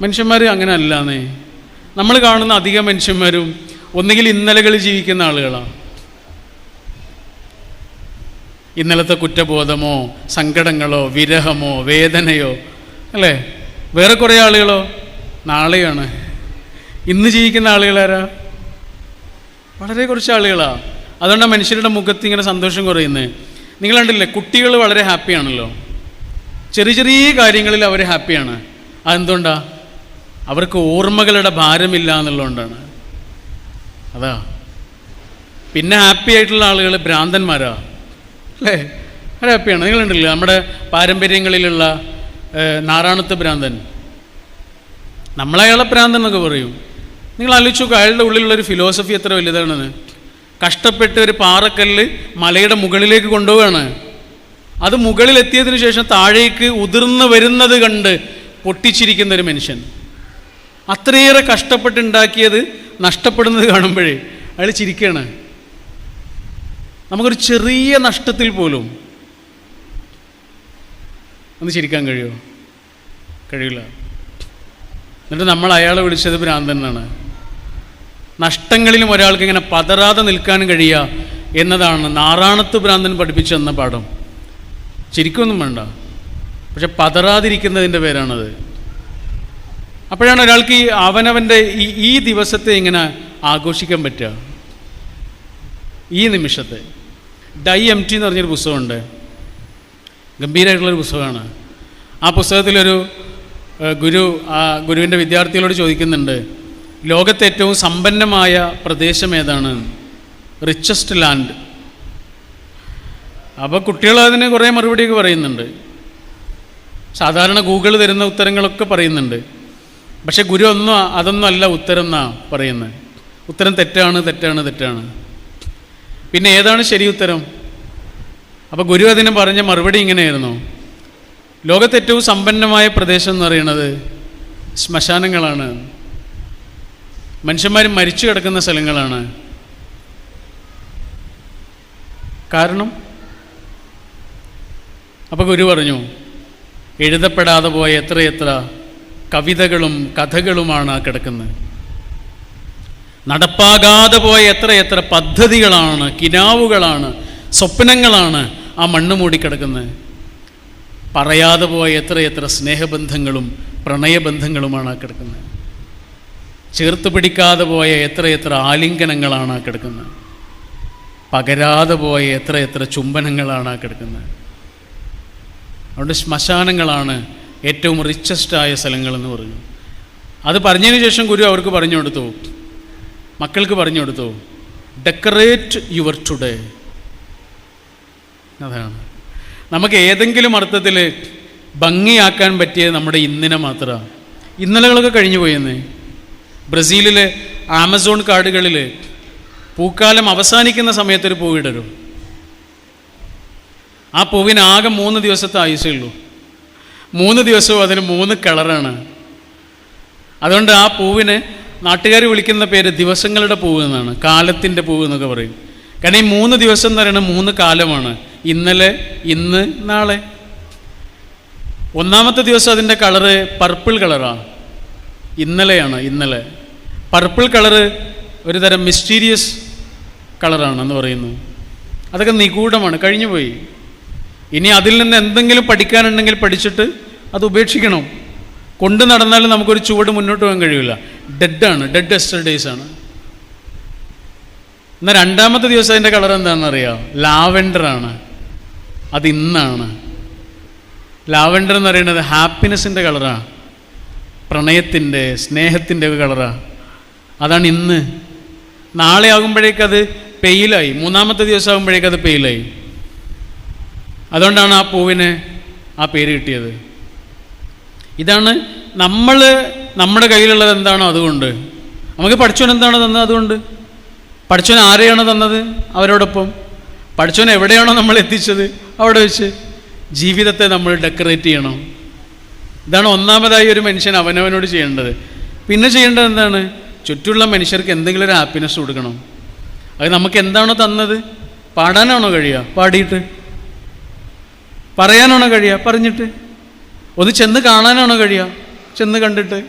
മനുഷ്യന്മാർ അങ്ങനെ അല്ലാന്നേ. നമ്മൾ കാണുന്ന അധികം മനുഷ്യന്മാരും ഒന്നുകിൽ ഇന്നലകളിൽ ജീവിക്കുന്ന ആളുകളാണ്. ഇന്നലത്തെ കുറ്റബോധമോ സങ്കടങ്ങളോ വിരഹമോ വേദനയോ അല്ലേ. വേറെ കുറേ ആളുകളോ നാളെയാണ്. ഇന്ന് ജീവിക്കുന്ന ആളുകളാരാ? വളരെ കുറച്ച് ആളുകളാണ്. അതുകൊണ്ടാണ് മനുഷ്യരുടെ മുഖത്ത് ഇങ്ങനെ സന്തോഷം കുറയുന്നത്. നിങ്ങൾ കണ്ടില്ലേ, കുട്ടികൾ വളരെ ഹാപ്പിയാണല്ലോ. ചെറിയ ചെറിയ കാര്യങ്ങളിൽ അവർ ഹാപ്പിയാണ്. അതെന്തുകൊണ്ടാണ്? അവർക്ക് ഓർമ്മകളുടെ ഭാരമില്ല എന്നുള്ളതുകൊണ്ടാണ്. അതാ. പിന്നെ ഹാപ്പി ആയിട്ടുള്ള ആളുകൾ ഭ്രാന്തന്മാരാ അല്ലേ. അവർ ഹാപ്പിയാണ്. നിങ്ങൾ കണ്ടില്ലേ നമ്മുടെ പാരമ്പര്യങ്ങളിലുള്ള നാറാണത്ത് ഭ്രാന്തൻ, നമ്മളയാളെ ഭ്രാന്തൻ എന്നൊക്കെ പറയും. നിങ്ങൾ ആലോചിച്ച് നോക്കുക, അയാളുടെ ഉള്ളിലുള്ളൊരു ഫിലോസഫി എത്ര വലുതാണെന്ന്. കഷ്ടപ്പെട്ട് ഒരു പാറക്കല്ല് മലയുടെ മുകളിലേക്ക് കൊണ്ടുപോവുകയാണ്. അത് മുകളിലെത്തിയതിനു ശേഷം താഴേക്ക് ഉതിർന്ന് വരുന്നത് കണ്ട് പൊട്ടിച്ചിരിക്കുന്ന ഒരു മനുഷ്യൻ. അത്രയേറെ കഷ്ടപ്പെട്ടുണ്ടാക്കിയത് നഷ്ടപ്പെടുന്നത് കാണുമ്പോഴേ അയാൾ ചിരിക്കുകയാണ്. നമുക്കൊരു ചെറിയ നഷ്ടത്തിൽ പോലും ഒന്ന് ചിരിക്കാൻ കഴിയുമോ? കഴിയില്ല. എന്നിട്ട് നമ്മൾ അയാളെ വിളിച്ചത് ഭ്രാന്തൻ എന്നാണ്. നഷ്ടങ്ങളിലും ഒരാൾക്ക് ഇങ്ങനെ പതറാതെ നിൽക്കാനും കഴിയുക എന്നതാണ് നാറാണത്ത് ഭ്രാന്തൻ പഠിപ്പിച്ചു തന്ന പാഠം. ചിരിക്കൊന്നും വേണ്ട, പക്ഷെ പതറാതിരിക്കുന്നതിൻ്റെ പേരാണത്. അപ്പോഴാണ് ഒരാൾക്ക് അവനവൻ്റെ ഈ ദിവസത്തെ ഇങ്ങനെ ആഘോഷിക്കാൻ പറ്റുക. ഈ നിമിഷത്തെ. ഡൈ എം ടി എന്ന് പറഞ്ഞൊരു പുസ്തകമുണ്ട്, ഗംഭീരമായിട്ടുള്ളൊരു പുസ്തകമാണ്. ആ പുസ്തകത്തിലൊരു ഗുരുവിൻ്റെ വിദ്യാർത്ഥികളോട് ചോദിക്കുന്നുണ്ട്, ലോകത്തെ ഏറ്റവും സമ്പന്നമായ പ്രദേശം ഏതാണ്, റിച്ചസ്റ്റ് ലാൻഡ്. അപ്പോൾ കുട്ടികൾ അതിന് കുറേ മറുപടിയൊക്കെ പറയുന്നുണ്ട്. സാധാരണ ഗൂഗിൾ തരുന്ന ഉത്തരങ്ങളൊക്കെ പറയുന്നുണ്ട്. പക്ഷെ ഗുരു അതൊന്നും അല്ല ഉത്തരം എന്നാണ് പറയുന്നത്. ഉത്തരം തെറ്റാണ് തെറ്റാണ് തെറ്റാണ്. പിന്നെ ഏതാണ് ശരി ഉത്തരം? അപ്പോൾ ഗുരു അതിന് പറഞ്ഞ മറുപടി ഇങ്ങനെയായിരുന്നു, ലോകത്തെ ഏറ്റവും സമ്പന്നമായ പ്രദേശം എന്ന് പറയുന്നത് ശ്മശാനങ്ങളാണ്, മനുഷ്യന്മാർ മരിച്ചു കിടക്കുന്ന സ്ഥലങ്ങളാണ്. കാരണം അപ്പോൾ ഗുരു പറഞ്ഞു, എഴുതപ്പെടാതെ പോയ എത്രയെത്ര കവിതകളും കഥകളുമാണ് ആ കിടക്കുന്നത്. നടപ്പാകാതെ പോയ എത്രയെത്ര പദ്ധതികളാണ്, കിനാവുകളാണ്, സ്വപ്നങ്ങളാണ് ആ മണ്ണ് മൂടിക്കിടക്കുന്നത്. പറയാതെ പോയ എത്രയെത്ര സ്നേഹബന്ധങ്ങളും പ്രണയബന്ധങ്ങളുമാണ് ആ കിടക്കുന്നത്. ചേർത്ത് പിടിക്കാതെ പോയ എത്രയെത്ര ആലിംഗനങ്ങളാണ് ആ കിടക്കുന്നത്. പകരാതെ പോയ എത്രയെത്ര ചുംബനങ്ങളാണ് ആ കിടക്കുന്നത്. അതുകൊണ്ട് ശ്മശാനങ്ങളാണ് ഏറ്റവും റിച്ചസ്റ്റായ സ്ഥലങ്ങളെന്ന് പറഞ്ഞു. അത് പറഞ്ഞതിന് ശേഷം ഗുരു അവർക്ക് പറഞ്ഞു കൊടുത്തു, മക്കൾക്ക് പറഞ്ഞു കൊടുത്തു, ഡെക്കറേറ്റ് യുവർ ടുഡേ. അതാണ് നമുക്ക് ഏതെങ്കിലും അർത്ഥത്തിൽ ഭംഗിയാക്കാൻ പറ്റിയത് നമ്മുടെ ഇന്നിനെ മാത്രമാണ്. ഇന്നലകളൊക്കെ കഴിഞ്ഞു പോയെന്ന്. ബ്രസീലിലെ ആമസോൺ കാടുകളിൽ പൂക്കാലം അവസാനിക്കുന്ന സമയത്തൊരു പൂവിടരും. ആ പൂവിന് ആകെ 3 ദിവസത്തെ ആയുസേ ഉള്ളൂ. 3 ദിവസവും അതിന് 3 കളറാണ്. അതുകൊണ്ട് ആ പൂവിന് നാട്ടുകാർ വിളിക്കുന്ന പേര് ദിവസങ്ങളുടെ പൂവ് എന്നാണ്, കാലത്തിൻ്റെ പൂവ് എന്നൊക്കെ പറയും. കാരണം ഈ 3 ദിവസം എന്ന് പറയുന്നത് 3 കാലമാണ്, ഇന്നലെ, ഇന്ന്, നാളെ. ഒന്നാമത്തെ ദിവസം അതിൻ്റെ കളറ് പർപ്പിൾ കളറാണ്, ഇന്നലെയാണ്. ഇന്നലെ പർപ്പിൾ കളറ് ഒരു തരം മിസ്റ്റീരിയസ് കളറാണെന്ന് പറയുന്നു. അതൊക്കെ നിഗൂഢമാണ്, കഴിഞ്ഞുപോയി. ഇനി അതിൽ നിന്ന് എന്തെങ്കിലും പഠിക്കാനുണ്ടെങ്കിൽ പഠിച്ചിട്ട് അത് ഉപേക്ഷിക്കണം. കൊണ്ടു നടന്നാലും നമുക്കൊരു ചുവട് മുന്നോട്ട് പോകാൻ കഴിയില്ല. ഡെഡാണ്, ഡെഡ് എസ്റ്റർഡേയ്സ് ആണ്. എന്നാൽ രണ്ടാമത്തെ ദിവസം അതിൻ്റെ കളർ എന്താണെന്ന് അറിയാം, ലാവെൻഡറാണ്. അത് ഇന്നാണ്. ലാവെൻഡർ എന്ന് പറയുന്നത് ഹാപ്പിനെസ്സിൻ്റെ കളറാണ്, പ്രണയത്തിൻ്റെ സ്നേഹത്തിൻ്റെ കളറാണ്. അതാണ് ഇന്ന്. നാളെ ആകുമ്പോഴേക്കത് പെയിലായി, 3-ാമത്തെ ദിവസം ആകുമ്പോഴേക്കത് പെയിലായി. അതുകൊണ്ടാണ് ആ പൂവിന് ആ പേര് കിട്ടിയത്. ഇതാണ് നമ്മുടെ കയ്യിലുള്ളത് എന്താണോ അതുകൊണ്ട്. നമുക്ക് പഠിച്ചവൻ എന്താണോ തന്നത് അതുകൊണ്ട്. പഠിച്ചവൻ ആരെയാണോ തന്നത് അവരോടൊപ്പം. പഠിച്ചവൻ എവിടെയാണോ നമ്മൾ എത്തിച്ചത് അവിടെ വെച്ച് ജീവിതത്തെ നമ്മൾ ഡെക്കറേറ്റ് ചെയ്യണം. ഇതാണ് ഒന്നാമതായി ഒരു മനുഷ്യൻ അവനവനോട് ചെയ്യേണ്ടത്. പിന്നെ ചെയ്യേണ്ടത് എന്താണ്? ചുറ്റുമുള്ള മനുഷ്യർക്ക് എന്തെങ്കിലും ഒരു ഹാപ്പിനെസ് കൊടുക്കണം. അത് നമുക്ക് എന്താണോ തന്നത്, പാടാനാണോ കഴിയുക, പാടിയിട്ട്. പറയാനാണോ കഴിയുക, പറഞ്ഞിട്ട്. ഒന്ന് ചെന്ന് കാണാനാണോ കഴിയുക, ചെന്ന് കണ്ടിട്ട്.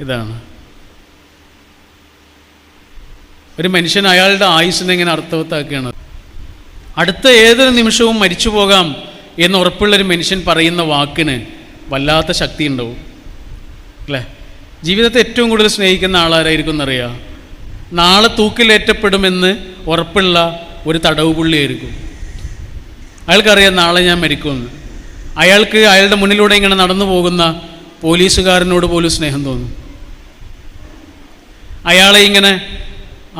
ഇതാണ്. ഒരു മനുഷ്യൻ അയാളുടെ ആയുസ്സിനെ ഇങ്ങനെ അർത്ഥവത്താക്കുകയാണ്. അടുത്ത ഏതൊരു നിമിഷവും മരിച്ചു പോകാം എന്ന് ഉറപ്പുള്ളൊരു മനുഷ്യൻ പറയുന്ന വാക്കിന് വല്ലാത്ത ശക്തി ഉണ്ടാവും അല്ലേ? ജീവിതത്തെ ഏറ്റവും കൂടുതൽ സ്നേഹിക്കുന്ന ആളാരായിരിക്കും എന്നറിയാം? നാളെ തൂക്കിലേറ്റപ്പെടുമെന്ന് ഉറപ്പുള്ള ഒരു തടവ് പുള്ളിയായിരിക്കും. അയാൾക്കറിയാം നാളെ ഞാൻ മരിക്കുമെന്ന്. അയാൾക്ക് അയാളുടെ മുന്നിലൂടെ ഇങ്ങനെ നടന്നു പോകുന്ന പോലീസുകാരനോട് പോലും സ്നേഹം തോന്നും. അയാളെ ഇങ്ങനെ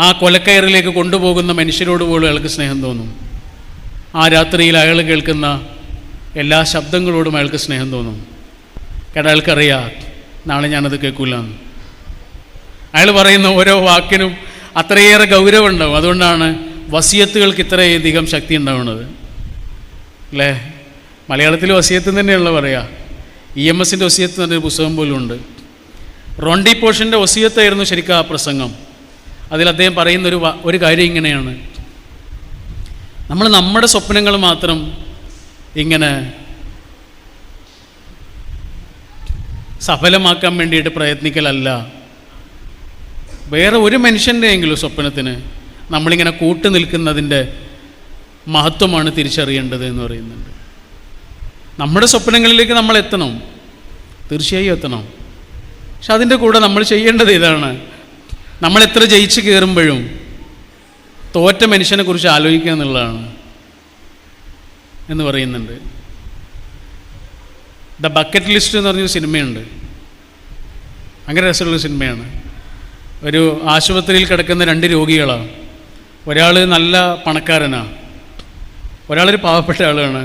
ആ കൊലക്കയറിലേക്ക് കൊണ്ടുപോകുന്ന മനുഷ്യരോട് പോലും അയാൾക്ക് സ്നേഹം തോന്നും. ആ രാത്രിയിൽ അയാൾ കേൾക്കുന്ന എല്ലാ ശബ്ദങ്ങളോടും അയാൾക്ക് സ്നേഹം തോന്നും. കാരണം അയാൾക്കറിയാം നാളെ ഞാനത് കേൾക്കൂലെന്ന്. അയാൾ പറയുന്ന ഓരോ വാക്കിനും അത്രയേറെ ഗൗരവം ഉണ്ടാവും. അതുകൊണ്ടാണ് വസിയത്തുകൾക്ക് ഇത്രയധികം ശക്തി ഉണ്ടാവുന്നത് അല്ലേ? മലയാളത്തിൽ വസിയത്ത് തന്നെയുള്ള പറയുക. EMSൻ്റെ വസിയത്ത് എന്നൊരു പുസ്തകം പോലും ഉണ്ട്. റോണ്ടി പോഷൻ്റെ വസിയത്തായിരുന്നു ശരിക്കും ആ പ്രസംഗം. അതിൽ അദ്ദേഹം പറയുന്ന ഒരു കാര്യം ഇങ്ങനെയാണ്: നമ്മൾ നമ്മുടെ സ്വപ്നങ്ങൾ മാത്രം ഇങ്ങനെ സഫലമാക്കാൻ വേണ്ടിയിട്ട് പ്രയത്നിക്കലല്ല, വേറെ ഒരു മനുഷ്യൻ്റെയെങ്കിലും സ്വപ്നത്തിന് നമ്മളിങ്ങനെ കൂട്ടു നിൽക്കുന്നതിൻ്റെ മഹത്വമാണ് തിരിച്ചറിയേണ്ടത് എന്ന് പറയുന്നുണ്ട്. നമ്മുടെ സ്വപ്നങ്ങളിലേക്ക് നമ്മൾ എത്തണം, തീർച്ചയായും എത്തണം. പക്ഷെ അതിൻ്റെ കൂടെ നമ്മൾ ചെയ്യേണ്ടത് ഇതാണ്: നമ്മൾ എത്ര ജയിച്ച് കയറുമ്പോഴും തോറ്റ മനുഷ്യനെ കുറിച്ച് ആലോചിക്കുക എന്നുള്ളതാണ് എന്ന് പറയുന്നുണ്ട്. ദ ബക്കറ്റ് ലിസ്റ്റ് എന്ന് പറഞ്ഞൊരു സിനിമയുണ്ട്. ഭയങ്കര രസമുള്ള സിനിമയാണ്. ഒരു ആശുപത്രിയിൽ കിടക്കുന്ന 2 രോഗികളാണ്. ഒരാൾ നല്ല പണക്കാരനാണ്, ഒരാളൊരു പാവപ്പെട്ട ആളാണ്.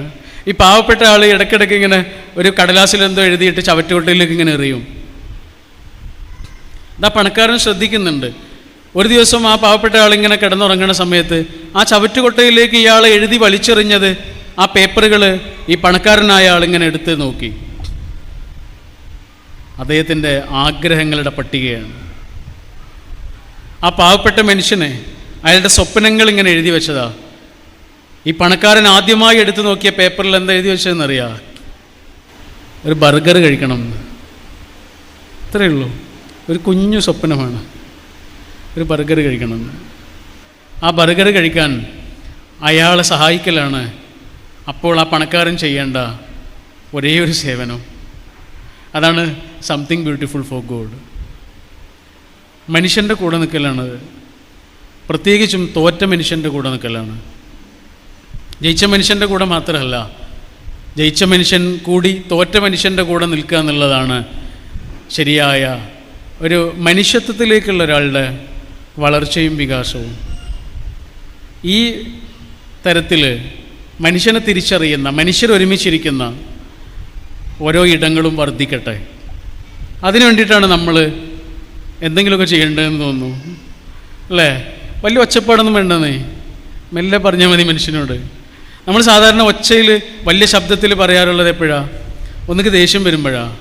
ഈ പാവപ്പെട്ട ആൾ ഇടയ്ക്കിടയ്ക്ക് ഇങ്ങനെ ഒരു കടലാസിലെന്തോ എഴുതിയിട്ട് ചവറ്റുകൊട്ടയിലേക്ക് ഇങ്ങനെ എറിയും. ആ പണക്കാരൻ ശ്രദ്ധിക്കുന്നുണ്ട്. ഒരു ദിവസം ആ പാവപ്പെട്ട ആളിങ്ങനെ കിടന്നുറങ്ങുന്ന സമയത്ത് ആ ചവറ്റുകൊട്ടയിലേക്ക് ഇയാളെ എഴുതി വലിച്ചെറിഞ്ഞത് ആ പേപ്പറുകൾ ഈ പണക്കാരനായ ആളിങ്ങനെ എടുത്ത് നോക്കി. അദ്ദേഹത്തിൻ്റെ ആഗ്രഹങ്ങളുടെ പട്ടികയാണ്. ആ പാവപ്പെട്ട മനുഷ്യനെ അയാളുടെ സ്വപ്നങ്ങൾ ഇങ്ങനെ എഴുതി വെച്ചതാ. ഈ പണക്കാരൻ ആദ്യമായി എടുത്തു നോക്കിയ പേപ്പറിൽ എന്താ എഴുതി വെച്ചതെന്നറിയാം? ഒരു ബർഗർ കഴിക്കണം എന്ന്. ഇത്രയേ ഉള്ളൂ. ഒരു കുഞ്ഞു സ്വപ്നമാണ്, ഒരു ബർഗർ കഴിക്കണമെന്ന്. ആ ബർഗർ കഴിക്കാൻ അയാളെ സഹായിക്കലാണ് അപ്പോൾ ആ പണക്കാരൻ ചെയ്യേണ്ട ഒരേ ഒരു സേവനം. അതാണ് സംതിങ് ബ്യൂട്ടിഫുൾ ഫോർ ഗോഡ്. മനുഷ്യൻ്റെ കൂടെ നിൽക്കലാണത്. പ്രത്യേകിച്ചും തോറ്റ മനുഷ്യൻ്റെ കൂടെ നിൽക്കലാണ്. ജയിച്ച മനുഷ്യൻ്റെ കൂടെ മാത്രമല്ല, ജയിച്ച മനുഷ്യൻ കൂടി തോറ്റ മനുഷ്യൻ്റെ കൂടെ നിൽക്കുക എന്നുള്ളതാണ് ശരിയായ ഒരു മനുഷ്യത്വത്തിലേക്കുള്ള ഒരാളുടെ വളർച്ചയും വികാസവും. ഈ തരത്തിൽ മനുഷ്യനെ തിരിച്ചറിയുന്ന, മനുഷ്യരൊരുമിച്ചിരിക്കുന്ന ഓരോ ഇടങ്ങളും വർദ്ധിക്കട്ടെ. അതിനു വേണ്ടിയിട്ടാണ് നമ്മൾ എന്തെങ്കിലുമൊക്കെ ചെയ്യേണ്ടതെന്ന് തോന്നുന്നു അല്ലേ? വലിയ ഒച്ചപ്പാടൊന്നും വേണ്ടെന്നേ, മെല്ലെ പറഞ്ഞാൽ മതി മനുഷ്യനോട്. നമ്മൾ സാധാരണ ഒച്ചയിൽ വലിയ ശബ്ദത്തിൽ പറയാറുള്ളത് എപ്പോഴാണ്? ഒന്നുകിൽ ദേഷ്യം വരുമ്പോഴാണ്,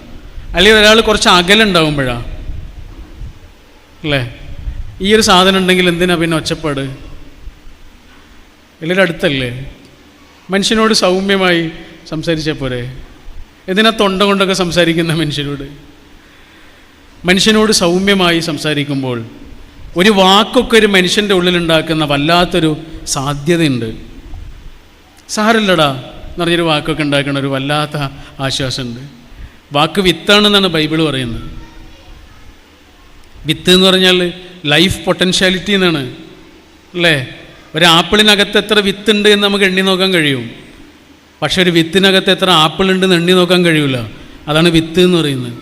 അല്ലെങ്കിൽ ഒരാൾ കുറച്ച് അകലുണ്ടാകുമ്പോഴാണ് അല്ലേ? ഈ ഒരു സാധനം ഉണ്ടെങ്കിൽ എന്തിനാ പിന്നെ ഒച്ചപ്പാട്? എല്ലാവരും അടുത്തല്ലേ? മനുഷ്യനോട് സൗമ്യമായി സംസാരിച്ചാൽ പോരെ? എന്തിനാ തൊണ്ട കൊണ്ടൊക്കെ സംസാരിക്കുന്ന മനുഷ്യനോട് സൗമ്യമായി സംസാരിക്കുമ്പോൾ ഒരു വാക്കൊക്കെ ഒരു മനുഷ്യൻ്റെ ഉള്ളിലുണ്ടാക്കുന്ന വല്ലാത്തൊരു സാധ്യതയുണ്ട്. സാരല്ലടാ എന്ന് പറഞ്ഞൊരു വാക്കൊക്കെ ഉണ്ടാക്കുന്ന ഒരു വല്ലാത്ത ആശ്വാസമുണ്ട്. വാക്ക് വിത്താണെന്നാണ് ബൈബിൾ പറയുന്നത്. വിത്ത് എന്ന് പറഞ്ഞാൽ ലൈഫ് പൊട്ടൻഷ്യാലിറ്റി എന്നാണ് അല്ലേ? ഒരു ആപ്പിളിനകത്ത് എത്ര വിത്തുണ്ട് എന്ന് നമുക്ക് എണ്ണി നോക്കാൻ കഴിയും. പക്ഷെ ഒരു വിത്തിനകത്ത് എത്ര ആപ്പിൾ ഉണ്ടെന്ന് എണ്ണി നോക്കാൻ കഴിയില്ല. അതാണ് വിത്ത് എന്ന് പറയുന്നത്.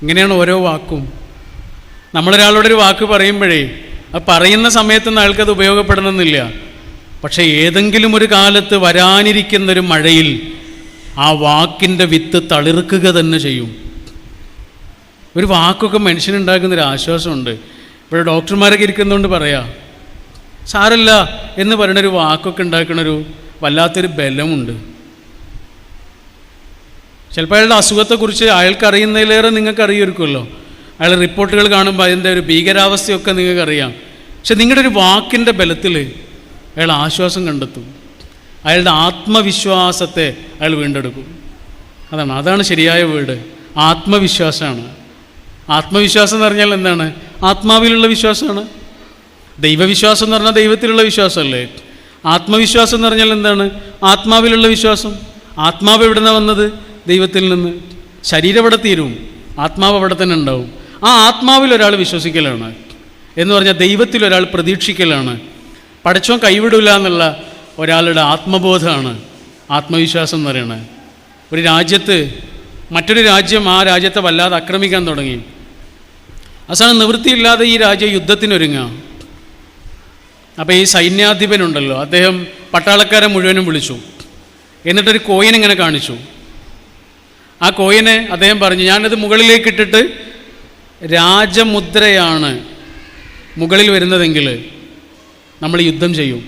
ഇങ്ങനെയാണ് ഓരോ വാക്കും. നമ്മളൊരാളോടൊരു വാക്ക് പറയുമ്പോഴേ അത് പറയുന്ന സമയത്തൊന്നും അയാൾക്കത് ഉപയോഗപ്പെടണമെന്നില്ല. പക്ഷേ ഏതെങ്കിലും ഒരു കാലത്ത് വരാനിരിക്കുന്നൊരു മഴയിൽ ആ വാക്കിൻ്റെ വിത്ത് തളിർക്കുക തന്നെ ചെയ്യും. ഒരു വാക്കൊക്കെ മനുഷ്യനുണ്ടാക്കുന്നൊരു ആശ്വാസമുണ്ട്. ഇപ്പോൾ ഡോക്ടർമാരൊക്കെ ഇരിക്കുന്നതുകൊണ്ട് പറയാം, സാരല്ല എന്ന് പറയുന്നൊരു വാക്കൊക്കെ ഉണ്ടാക്കണൊരു വല്ലാത്തൊരു ബലമുണ്ട്. ചിലപ്പോൾ അയാളുടെ അസുഖത്തെക്കുറിച്ച് അയാൾക്കറിയുന്നതിലേറെ നിങ്ങൾക്കറിയുമായിരിക്കുമല്ലോ. അയാളുടെ റിപ്പോർട്ടുകൾ കാണുമ്പോൾ അതിൻ്റെ ഒരു ഭീകരാവസ്ഥയൊക്കെ നിങ്ങൾക്കറിയാം. പക്ഷെ നിങ്ങളുടെ ഒരു വാക്കിൻ്റെ ബലത്തിൽ അയാൾ ആശ്വാസം കണ്ടെത്തും. അയാളുടെ ആത്മവിശ്വാസത്തെ അയാൾ വീണ്ടെടുക്കും. അതാണ് ശരിയായ വേർഡ്, ആത്മവിശ്വാസമാണ്. ആത്മവിശ്വാസം എന്ന് പറഞ്ഞാൽ എന്താണ്? ആത്മാവിലുള്ള വിശ്വാസമാണ്. ദൈവവിശ്വാസം എന്ന് പറഞ്ഞാൽ ദൈവത്തിലുള്ള വിശ്വാസമല്ലേ? ആത്മവിശ്വാസം എന്ന് പറഞ്ഞാൽ എന്താണ്? ആത്മാവിലുള്ള വിശ്വാസം. ആത്മാവ് എവിടെ നിന്നാണ് വന്നത്? ദൈവത്തിൽ നിന്ന്. ശരീരം അവിടെ തീരും, ആത്മാവ് അവിടെ തന്നെ ഉണ്ടാവും. ആ ആത്മാവിൽ ഒരാൾ വിശ്വസിക്കലാണ് എന്ന് പറഞ്ഞാൽ ദൈവത്തിൽ ഒരാൾ പ്രതീക്ഷിക്കലാണ്. പടച്ചോൻ കൈവിടില്ല എന്നുള്ള ഒരാളുടെ ആത്മബോധമാണ് ആത്മവിശ്വാസം എന്ന് പറയുന്നത്. ഒരു രാജ്യത്ത് മറ്റൊരു രാജ്യം ആ രാജ്യത്തെ വല്ലാതെ ആക്രമിക്കാൻ തുടങ്ങി. അവസാനം നിവൃത്തിയില്ലാതെ ഈ രാജ്യം യുദ്ധത്തിനൊരുങ്ങുക. അപ്പോൾ ഈ സൈന്യാധിപനുണ്ടല്ലോ, അദ്ദേഹം പട്ടാളക്കാരെ മുഴുവനും വിളിച്ചു. എന്നിട്ടൊരു കോയിൻ ഇങ്ങനെ കാണിച്ചു. ആ കോയിനെ അദ്ദേഹം പറഞ്ഞു, ഞാനത് മുകളിലേക്ക് ഇട്ടിട്ട് രാജമുദ്രയാണ് മുകളിൽ വരുന്നതെങ്കിൽ നമ്മൾ യുദ്ധം ചെയ്യും,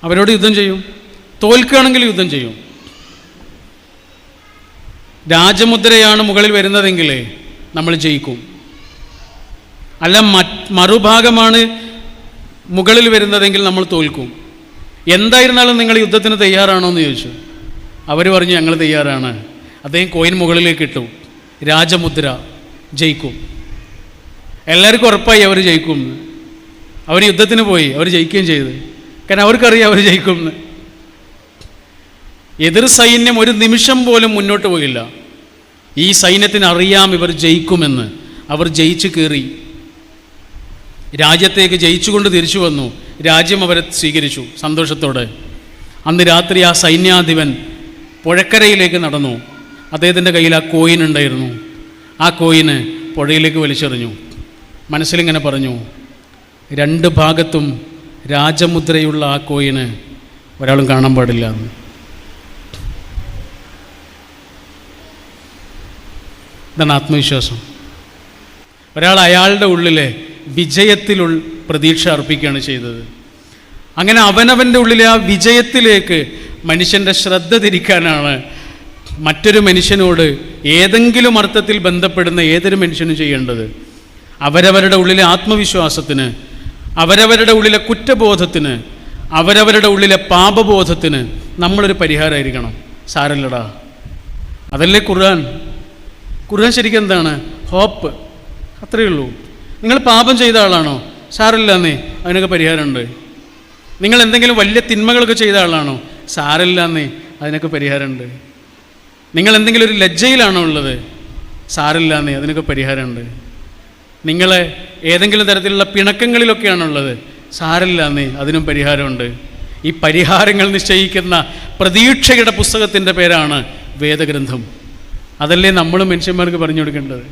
അവരോട് യുദ്ധം ചെയ്യും. തോൽക്കുകയാണെങ്കിൽ യുദ്ധം ചെയ്യും. രാജമുദ്രയാണ് മുകളിൽ വരുന്നതെങ്കിൽ നമ്മൾ ജയിക്കും. അല്ല മറുഭാഗമാണ് മുകളിൽ വരുന്നതെങ്കിൽ നമ്മൾ തോൽക്കും. എന്തായിരുന്നാലും നിങ്ങൾ യുദ്ധത്തിന് തയ്യാറാണോ എന്ന് ചോദിച്ചു. അവർ പറഞ്ഞു ഞങ്ങൾ തയ്യാറാണ്. അദ്ദേഹം കോയിൻ മുകളിലേക്ക് ഇട്ടു. രാജമുദ്ര, ജയിക്കും. എല്ലാവർക്കും ഉറപ്പായി അവർ ജയിക്കും. അവർ യുദ്ധത്തിന് പോയി, അവർ ജയിക്കുകയും ചെയ്തു. കാരണം അവർക്കറിയാം അവർ ജയിക്കുമെന്ന്. എതിർ സൈന്യം ഒരു നിമിഷം പോലും മുന്നോട്ട് പോയില്ല. ഈ സൈന്യത്തിന് അറിയാം ഇവർ ജയിക്കുമെന്ന്. അവർ ജയിച്ചു കയറി, രാജ്യത്തേക്ക് ജയിച്ചുകൊണ്ട് തിരിച്ചു വന്നു. രാജ്യം അവരെ സ്വീകരിച്ചു സന്തോഷത്തോടെ. അന്ന് രാത്രി ആ സൈന്യാധിപൻ പുഴക്കരയിലേക്ക് നടന്നു. അദ്ദേഹത്തിൻ്റെ കയ്യിൽ ആ കോയിൻ ഉണ്ടായിരുന്നു. ആ കോയിന് പുഴയിലേക്ക് വലിച്ചെറിഞ്ഞു. മനസ്സിലിങ്ങനെ പറഞ്ഞു, രണ്ട് ഭാഗത്തും രാജമുദ്രയുള്ള ആ കോയിന് ഒരാളും കാണാൻ പാടില്ല എന്ന്. ഇതാണ് ആത്മവിശ്വാസം. ഒരാൾ അയാളുടെ ഉള്ളിലെ വിജയത്തിലുള്ള പ്രതീക്ഷ അർപ്പിക്കുകയാണ് ചെയ്തത്. അങ്ങനെ അവനവൻ്റെ ഉള്ളിലെ ആ വിജയത്തിലേക്ക് മനുഷ്യൻ്റെ ശ്രദ്ധ തിരിക്കാനാണ് മറ്റൊരു മനുഷ്യനോട് ഏതെങ്കിലും അർത്ഥത്തിൽ ബന്ധപ്പെടുന്ന ഏതൊരു മനുഷ്യനും ചെയ്യേണ്ടത്. അവരവരുടെ ഉള്ളിലെ ആത്മവിശ്വാസത്തിന്, അവരവരുടെ ഉള്ളിലെ കുറ്റബോധത്തിന്, അവരവരുടെ ഉള്ളിലെ പാപബോധത്തിന് നമ്മളൊരു പരിഹാരമായിരിക്കണം. സാരല്ലടാ, അതല്ലേ ഖുർആൻ. ഖുർആൻ ശരിക്കും എന്താണ്? ഹോപ്പ്. അത്രയേ ഉള്ളൂ. നിങ്ങൾ പാപം ചെയ്ത ആളാണോ? സാരമില്ലാന്നേ, അതിനൊക്കെ പരിഹാരമുണ്ട്. നിങ്ങൾ എന്തെങ്കിലും വലിയ തിന്മകളൊക്കെ ചെയ്ത ആളാണോ? സാരമില്ലാന്നേ, അതിനൊക്കെ പരിഹാരമുണ്ട്. നിങ്ങൾ എന്തെങ്കിലും ഒരു ലജ്ജയിലാണോ ഉള്ളത്? സാരമില്ലാന്നേ, അതിനൊക്കെ പരിഹാരമുണ്ട്. നിങ്ങൾ ഏതെങ്കിലും തരത്തിലുള്ള പിണക്കങ്ങളിലൊക്കെയാണുള്ളത്? സാരമില്ലാന്നേ, അതിനും പരിഹാരമുണ്ട്. ഈ പരിഹാരങ്ങൾ നിശ്ചയിക്കുന്ന പ്രതീക്ഷയുടെ പുസ്തകത്തിൻ്റെ പേരാണ് വേദഗ്രന്ഥം. അതല്ലേ നമ്മൾ മനുഷ്യന്മാർക്ക് പറഞ്ഞു കൊടുക്കേണ്ടത്.